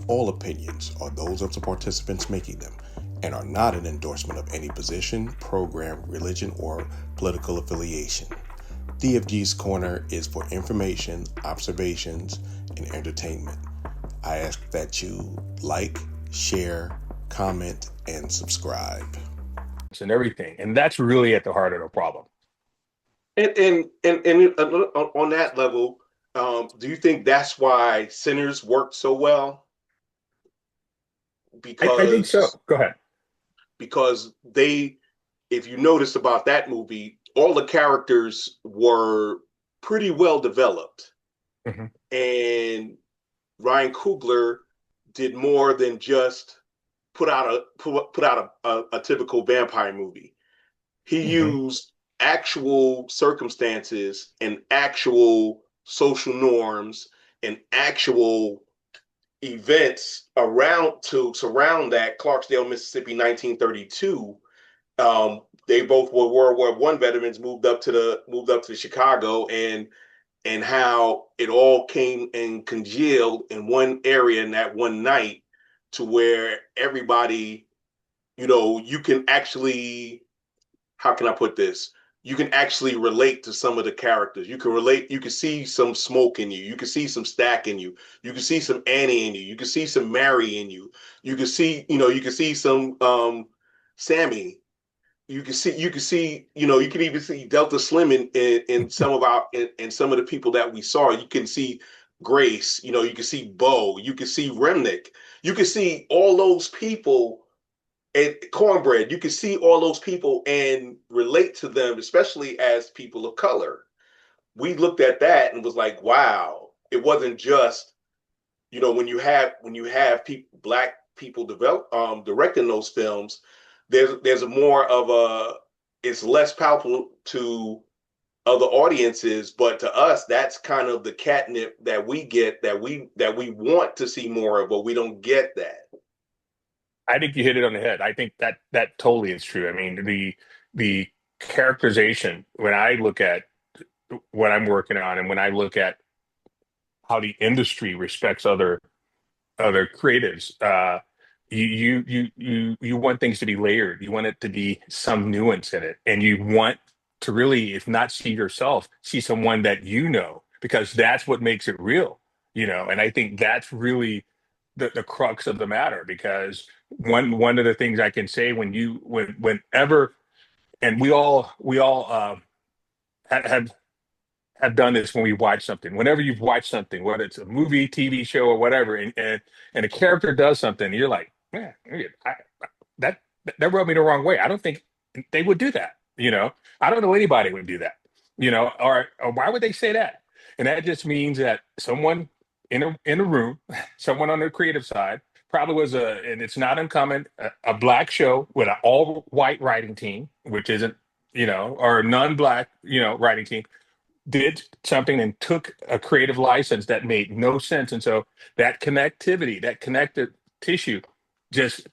All opinions are those of the participants making them and are not an endorsement of any position, program, religion, or political affiliation. DFG's Corner is for information, observations, and entertainment. I ask that you like, share, comment, and subscribe. And everything. And that's really at the heart of the problem. And on that level, do you think that's why Sinners worked so well? I think so. Because Go ahead. because they, if you notice about that movie, all the characters were pretty well developed, hmm and Ryan Coogler did more than just put out a typical vampire movie. He hmm used actual circumstances and actual social norms and actual events around to surround that Clarksdale, Mississippi, 1932. They both were World War One veterans, moved up to Chicago, and how it all came and congealed in one area in that one night, to where everybody, you can actually, how can I put this? You can actually relate to some of the characters. You can relate. You can see some Smoke in you. You can see some Stack in you. You can see some Annie in you. You can see some Mary in you. You can see some Sammy. You can even see Delta Slim in some of in some of the people that we saw. You can see Grace. You can see Bo. You can see Remnick. You can see all those people, and Cornbread. You can see all those people and relate to them, especially as people of color. We looked at that and was like, wow, it wasn't just, when you have black people directing those films. There's a more of a, it's less palpable to other audiences, but to us, that's kind of the catnip that we get, that we want to see more of, but we don't get that. I think you hit it on the head. I think that totally is true. I mean, the characterization, when I look at what I'm working on and when I look at how the industry respects other creatives, you want things to be layered. You want it to be some nuance in it, and you want to really, if not see yourself, see someone that because that's what makes it real. And I think that's really the crux of the matter. Because one of the things I can say, whenever, and we all have done this when we watch something. Whenever you've watched something, whether it's a movie, TV show, or whatever, and a character does something, you're like, man, that that rubbed me the wrong way. I don't think they would do that. I don't know anybody would do that. Or why would they say that? And that just means that someone in a room, someone on the creative side, probably was and it's not uncommon, a black show with an all white writing team, which isn't, or a non-black, writing team, did something and took a creative license that made no sense. And so that connectivity, that connective tissue, just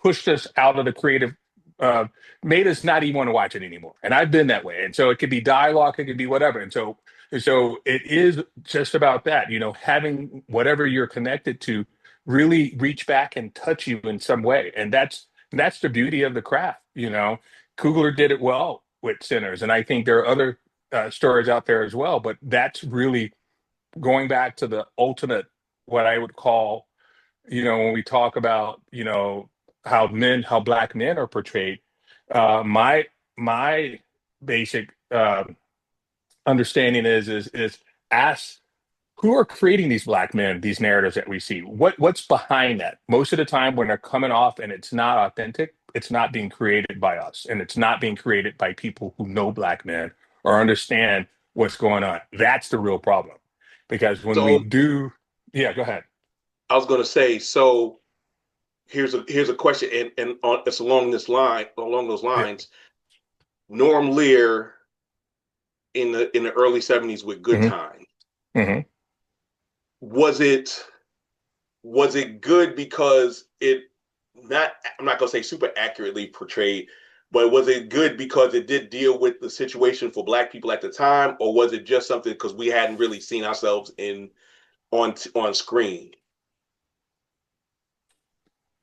pushed us out of the creative, uh, made us not even want to watch it anymore. And I've been that way. And so it could be dialogue, it could be whatever. And so it is just about that, having whatever you're connected to really reach back and touch you in some way. And that's the beauty of the craft. Kugler did it well with Sinners. And I think there are other stories out there as well. But that's really going back to the ultimate, what I would call, when we talk about, how black men are portrayed. My basic understanding is ask who are creating these black men, these narratives that we see. What's behind that? Most of the time, when they're coming off and it's not authentic, it's not being created by us, and it's not being created by people who know black men or understand what's going on. That's the real problem. Because when we So do, yeah, go ahead. I was going to say, so here's a question, and it's along those Yeah. lines. Norm Lear in the early '70s with Good hmm Time. hmm Was it good because it, not, I'm not going to say super accurately portrayed, but was it good because it did deal with the situation for black people at the time, or was it just something because we hadn't really seen ourselves on screen?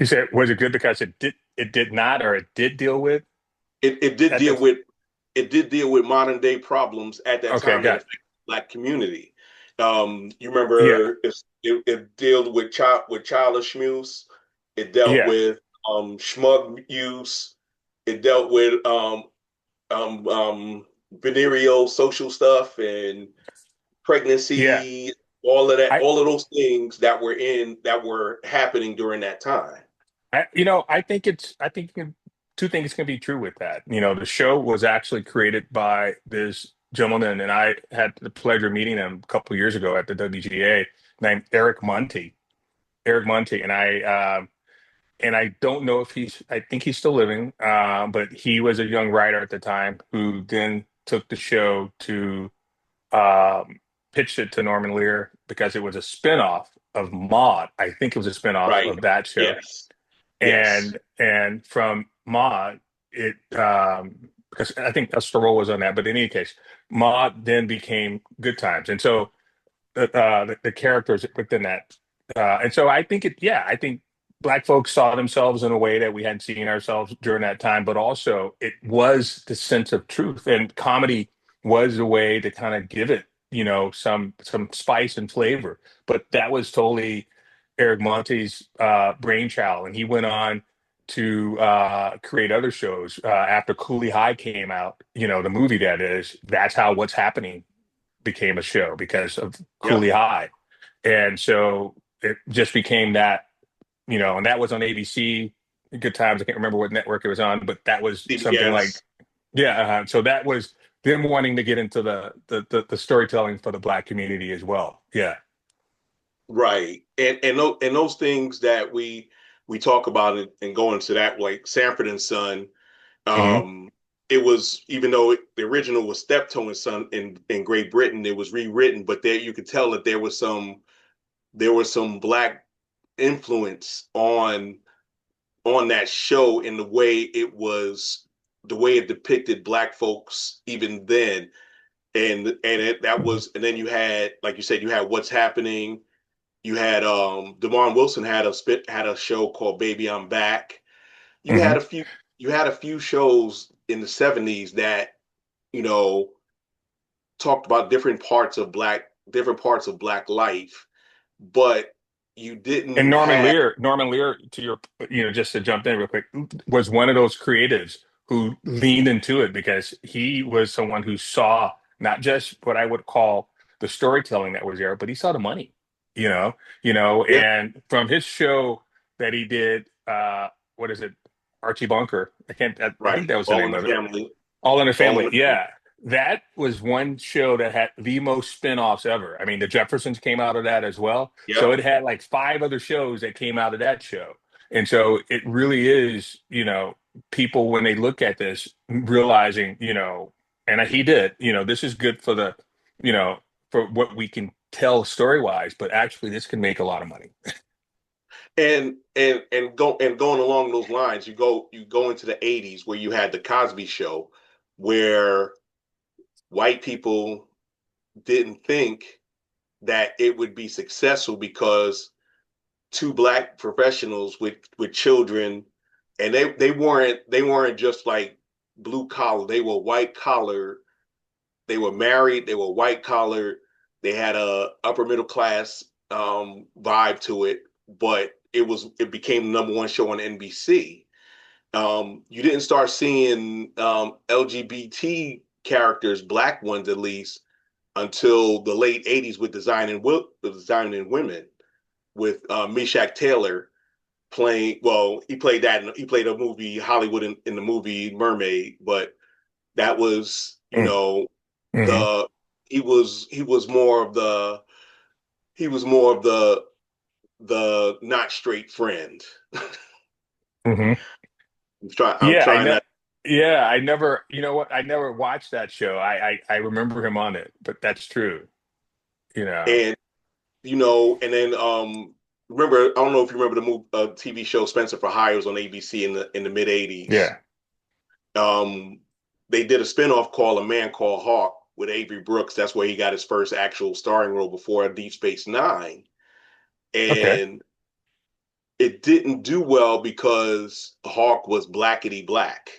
You said was it good because it did not or it did deal with It did at deal the with modern day problems at that okay, time that got affected the Black community. You yeah, remember it dealt with childish abuse. It dealt yeah, with smug use. It dealt with venereal social stuff and yeah. pregnancy, all of that, I all of those things that were happening during that time. I think two things can be true with that. The show was actually created by this gentleman, and I had the pleasure of meeting him a couple of years ago at the WGA, named Eric Monty. Eric Monty, and I don't know if I think he's still living, but he was a young writer at the time who then took the show to um, pitched it to Norman Lear because it was a spinoff of Maude. I think it was a spinoff Right. of that show. Yes. Yes. And from Maude, it because I think Estoril was on that, but in any case, Maude then became Good Times, and so the characters within that, and so I think Black folks saw themselves in a way that we hadn't seen ourselves during that time, but also it was the sense of truth, and comedy was a way to kind of give it, some spice and flavor. But that was totally Eric Monte's brainchild, and he went on to create other shows after Cooley High came out. The movie that is. That's how What's Happening became a show because of Yep. Cooley High, and so it just became that. And that was on ABC. Good Times. I can't remember what network it was on, but that was something like CBS. yeah. So that was them wanting to get into the storytelling for the Black community as well. Yeah. Right. And those things that we talk about and go into that, like Sanford and Son. Hmm. Um, it was, even though the original was Steptoe and Son in Great Britain, it was rewritten, but there you could tell that there was some Black influence on that show in the way it depicted Black folks even then. That was, and then you had, like you said, you had What's Happening. You had Demond Wilson had a show called Baby I'm Back. You Hmm. had a few you had a few shows in the 70s that, you know, talked about different parts of Black life, but you And didn't Norman have. Lear, Norman Lear, to your, just to jump in real quick, was one of those creatives who leaned into it because he was someone who saw not just what I would call the storytelling that was there, but he saw the money, Yeah, and from his show that he did, what is it, Archie Bunker? I think right. that was the All in name the of it. Family. All in the All in Family. the Family. Yeah. That was one show that had the most spin-offs ever. I mean, the Jeffersons came out of that as well. So Yep. it had like five other shows that came out of that show. And so it really is, people when they look at this realizing, and he did, this is good for you know, for what we can tell story-wise, but actually this can make a lot of money. And going along those lines, you go into the 80s where you had the Cosby Show, where white people didn't think that it would be successful because two Black professionals with children, and they weren't just like blue collar, they were white collar. They were married, they were white collar, they had a upper middle class vibe to it, but it became the number one show on NBC. You didn't start seeing LGBT characters, Black ones at least, until the late 80s with Design in Women, with Meshack Taylor playing. Well, he played a movie Hollywood in the movie Mermaid, but that was, Mm-hmm. the he was more of the not straight friend. Hmm. I'm Yeah, trying not. I never, you know what? I never watched that show. I remember him on it, but that's true. You know. And and then remember, I don't know if you remember the TV show Spencer for Hire was on ABC in the mid 80s. Yeah. um they did a spinoff called A Man Called Hawk with Avery Brooks. That's where he got his first actual starring role before Deep Space Nine. Okay. And it didn't do well because Hawk was blackety black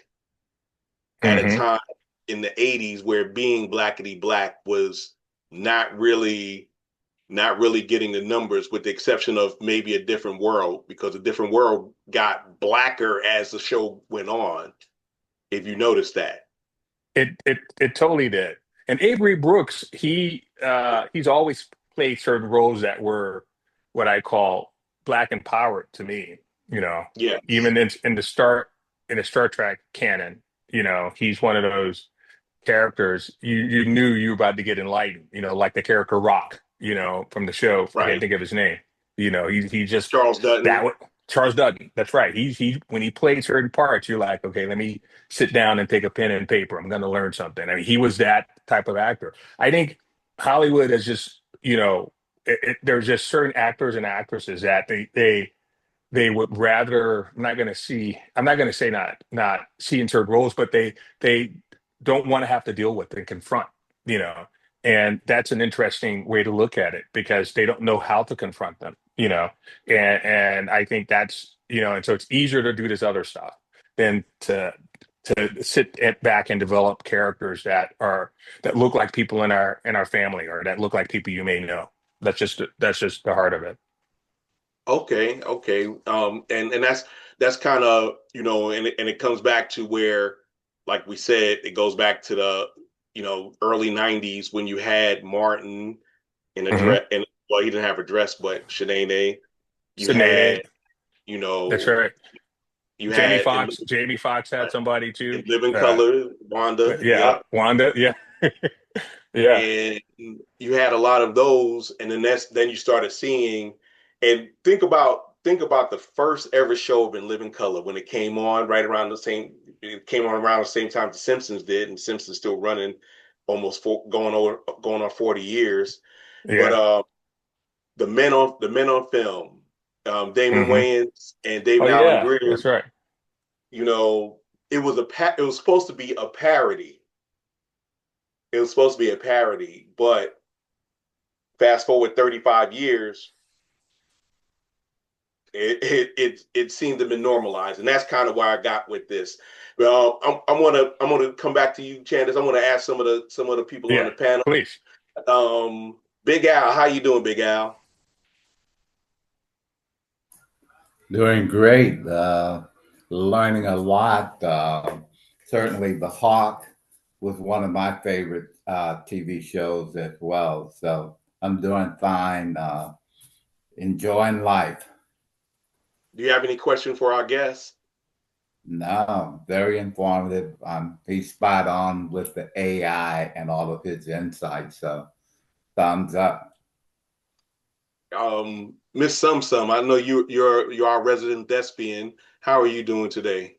at a Hmm. time in the 80s where being blackety black was not really not really getting the numbers, with the exception of maybe a different world, because a different world got blacker as the show went on, if you notice that. It totally did. And Avery Brooks, he's always played certain roles that were what I call black empowered to me. You know, Yes. even in the Star Trek canon, he's one of those characters you knew you were about to get enlightened. Like the character Rock, from the show. I can't Right. think of his name. He just Charles that Dutton. what Charles Dutton. That's right. He when he played certain parts, you're like, okay, let me sit down and take a pen and paper. I'm going to learn something. I mean, he was that type of actor. I think Hollywood is just, there's just certain actors and actresses that they would rather I'm not going to say not see in certain roles, but they don't want to have to deal with and confront, you know. And that's an interesting way to look at it because they don't know how to confront them. And I think and so it's easier to do this other stuff than to back and develop characters that look like people in our family or that look like people you may know. That's just the heart of it. Okay, okay. And that's kind of, and it comes back to where, like we said, it goes back to the, early 90s when you had Martin in a Hmm. dress, and well, he didn't have a dress, but Shanae. You Sinead, had, you that's know, right. you Jamie had Foxx. Jamie Foxx had somebody in too. Living Color, Wanda, Yeah, yep. Wanda. Yeah, yeah, And you had a lot of those, and then you started seeing, and think about the first ever show of In Living Color when it came on right around the same it came on around the same time the Simpsons did, and Simpsons still running almost going on 40 years. But yeah. the men on film, Damon Hmm. Wayans and Oh David Allen yeah, Greer, that's right. you know, it was supposed to be a parody. It was supposed to be a parody, but fast forward 35 years, it seemed to be normalized, and that's kind of where I got with this. Well, I'm gonna come back to you, Candace. I want to ask some of the people on Yeah, the panel. please. Big Al, how you doing, Big Al? Doing great. Learning a lot. Certainly, The Hawk was one of my favorite TV shows as well. So I'm doing fine. Enjoying life. Do you have any question for our guests? No, very informative. He's spot on with the AI and all of his insights. So thumbs up. Miss Sum, I know you're our resident thespian. How are you doing today?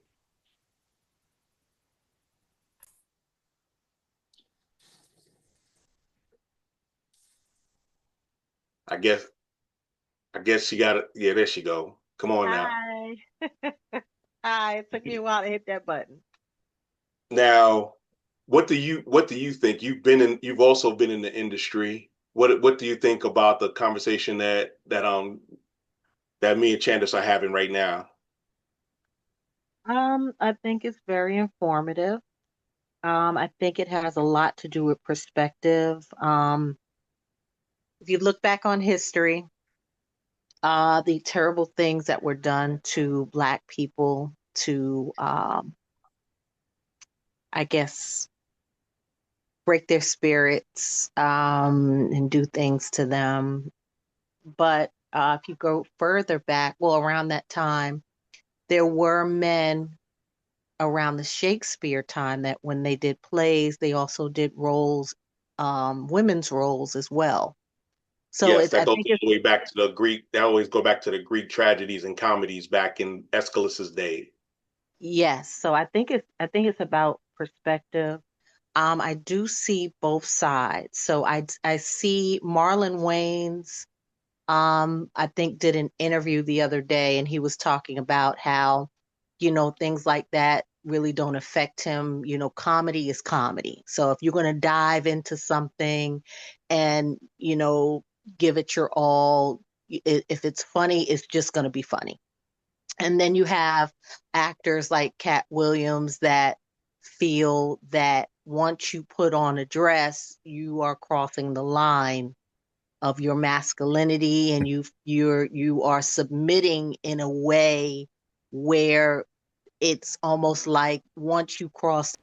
I guess I guess she got it. Yeah, there she go. Come on now. Hi. Hi. It took me a while to hit that button. Now, what do you think? You've also been in the industry. What do you think about the conversation that me and Candace are having right now? I think it's very informative. I think it has a lot to do with perspective. If you look back on history, the terrible things that were done to Black people to, I guess, break their spirits, and do things to them. But if you go further back, well, around that time, there were men around the Shakespeare time that when they did plays, they also did roles, women's roles as well. So Yes, it's, that I goes think all it's, the way back to the Greek. That always go back to the Greek tragedies and comedies back in Aeschylus's day. yes. So I think it's about perspective. I do see both sides. So I see Marlon Wayans, I think did an interview the other day and he was talking about how, things like that really don't affect him. Comedy is comedy. So if you're going to dive into something and, give it your all, if it's funny, it's just going to be funny. And then you have actors like Cat Williams that feel that once you put on a dress, you are crossing the line of your masculinity, and you are submitting in a way where it's almost like once you cross